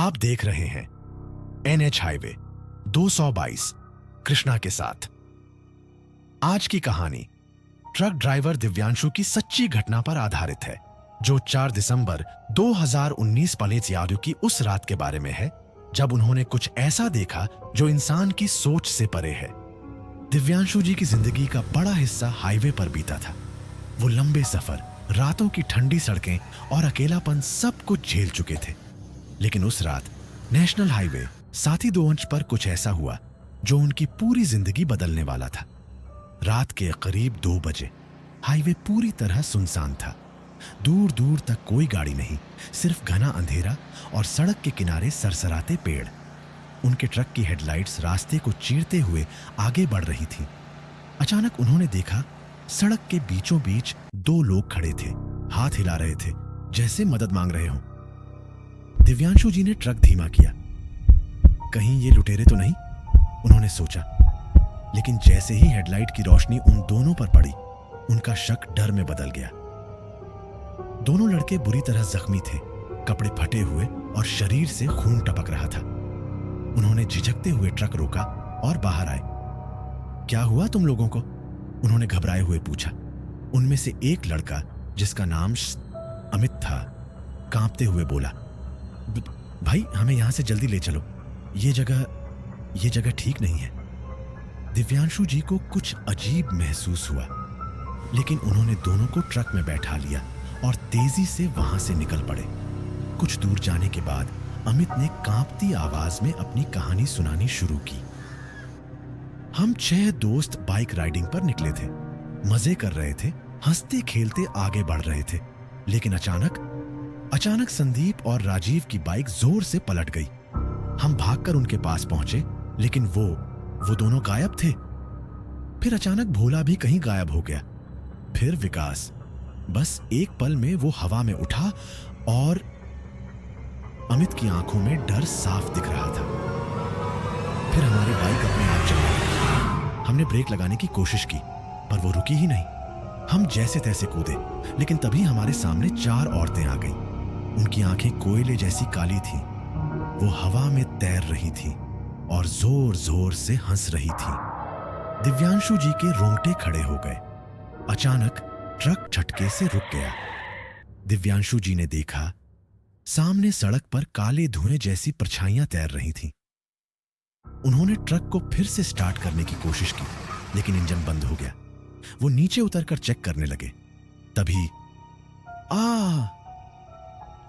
आप देख रहे हैं NH हाईवे 222 कृष्णा के साथ। आज की कहानी ट्रक ड्राइवर दिव्यांशु की सच्ची घटना पर आधारित है, जो 4 दिसंबर 2019 पलेज यादव की उस रात के बारे में है जब उन्होंने कुछ ऐसा देखा जो इंसान की सोच से परे है। दिव्यांशु जी की जिंदगी का बड़ा हिस्सा हाईवे पर बीता था। वो लंबे सफर, रातों की ठंडी सड़कें और अकेलापन सब कुछ झेल चुके थे। लेकिन उस रात नेशनल हाईवे 725 पर कुछ ऐसा हुआ जो उनकी पूरी जिंदगी बदलने वाला था। रात के करीब 2 बजे हाईवे पूरी तरह सुनसान था। दूर दूर तक कोई गाड़ी नहीं, सिर्फ घना अंधेरा और सड़क के किनारे सरसराते पेड़। उनके ट्रक की हेडलाइट्स रास्ते को चीरते हुए आगे बढ़ रही थीं। अचानक उन्होंने देखा सड़क के बीचों बीच 2 लोग खड़े थे, हाथ हिला रहे थे जैसे मदद मांग रहे हों। दिव्यांशु जी ने ट्रक धीमा किया। कहीं ये लुटेरे तो नहीं, उन्होंने सोचा। लेकिन जैसे ही हेडलाइट की रोशनी उन दोनों पर पड़ी, उनका शक डर में बदल गया। दोनों लड़के बुरी तरह जख्मी थे, कपड़े फटे हुए और शरीर से खून टपक रहा था। उन्होंने झिझकते हुए ट्रक रोका और बाहर आए। क्या हुआ तुम लोगों को? उन्होंने घबराए हुए पूछा। उनमें से एक लड़का, जिसका नाम अमित था, कांपते हुए बोला, भाई हमें यहां से जल्दी ले चलो, ये जगह ठीक नहीं है। दिव्यांशु जी को कुछ अजीब महसूस हुआ, लेकिन उन्होंने दोनों को ट्रक में बैठा लिया और तेजी से वहां से निकल पड़े। कुछ दूर जाने के बाद अमित ने कांपती आवाज में अपनी कहानी सुनानी शुरू की। हम 6 दोस्त बाइक राइडिंग पर निकले थे, मजे कर रहे थे, हंसते खेलते आगे बढ़ रहे थे। लेकिन अचानक संदीप और राजीव की बाइक जोर से पलट गई। हम भागकर उनके पास पहुंचे, लेकिन वो दोनों गायब थे। फिर अचानक भोला भी कहीं गायब हो गया। फिर विकास। बस एक पल में वो हवा में उठा और अमित की आंखों में डर साफ दिख रहा था। फिर हमारी बाइक अपने आप चलने लगी। हमने ब्रेक लगाने की कोशिश की, पर वो रुकी ही नहीं। हम जैसे तैसे कूदे, लेकिन तभी हमारे सामने 4 औरतें आ गईं। उनकी आंखें कोयले जैसी काली थीं। वो हवा में तैर रही थीं और जोर जोर से हंस रही थीं। दिव्यांशु जी के रोंगटे खड़े हो गए। अचानक ट्रक झटके से रुक गया। दिव्यांशु जी ने देखा सामने सड़क पर काले धुएं जैसी परछाइयां तैर रही थीं। उन्होंने ट्रक को फिर से स्टार्ट करने की कोशिश की, लेकिन इंजन बंद हो गया। वो नीचे उतरकर चेक करने लगे। तभी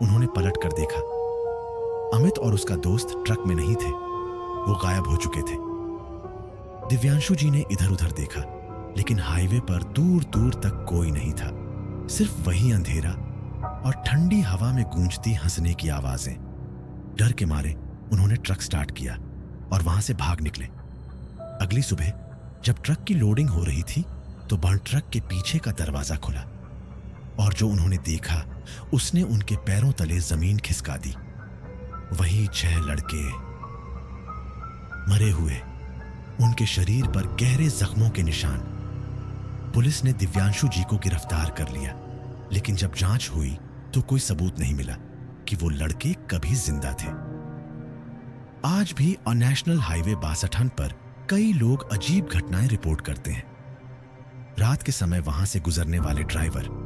उन्होंने पलट कर देखा। अमित और उसका दोस्त ट्रक में नहीं थे, वो गायब हो चुके थे। दिव्यांशु जी ने इधर उधर देखा, लेकिन हाईवे पर दूर दूर तक कोई नहीं था, सिर्फ वही अंधेरा और ठंडी हवा में गूंजती हंसने की आवाजें। डर के मारे उन्होंने ट्रक स्टार्ट किया और वहां से भाग निकले। अगली सुबह जब ट्रक की लोडिंग हो रही थी, तो बंद ट्रक के पीछे का दरवाजा खुला और जो उन्होंने देखा उसने उनके पैरों तले जमीन खिसका दी। वही 6 लड़के मरे हुए, उनके शरीर पर गहरे जख्मों के निशान। पुलिस ने दिव्यांशु जी को गिरफ्तार कर लिया, लेकिन जब जांच हुई तो कोई सबूत नहीं मिला कि वो लड़के कभी जिंदा थे। आज भी नेशनल हाईवे 62 पर कई लोग अजीब घटनाएं रिपोर्ट करते हैं। रात के समय वहां से गुजरने वाले ड्राइवर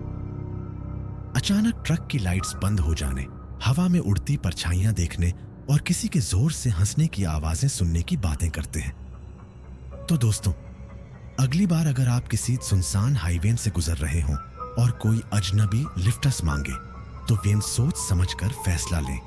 अचानक ट्रक की लाइट्स बंद हो जाने, हवा में उड़ती परछाइयां देखने और किसी के जोर से हंसने की आवाजें सुनने की बातें करते हैं। तो दोस्तों, अगली बार अगर आप किसी सुनसान हाईवे से गुजर रहे हों और कोई अजनबी लिफ्टस मांगे, तो वेन सोच समझकर फैसला लें।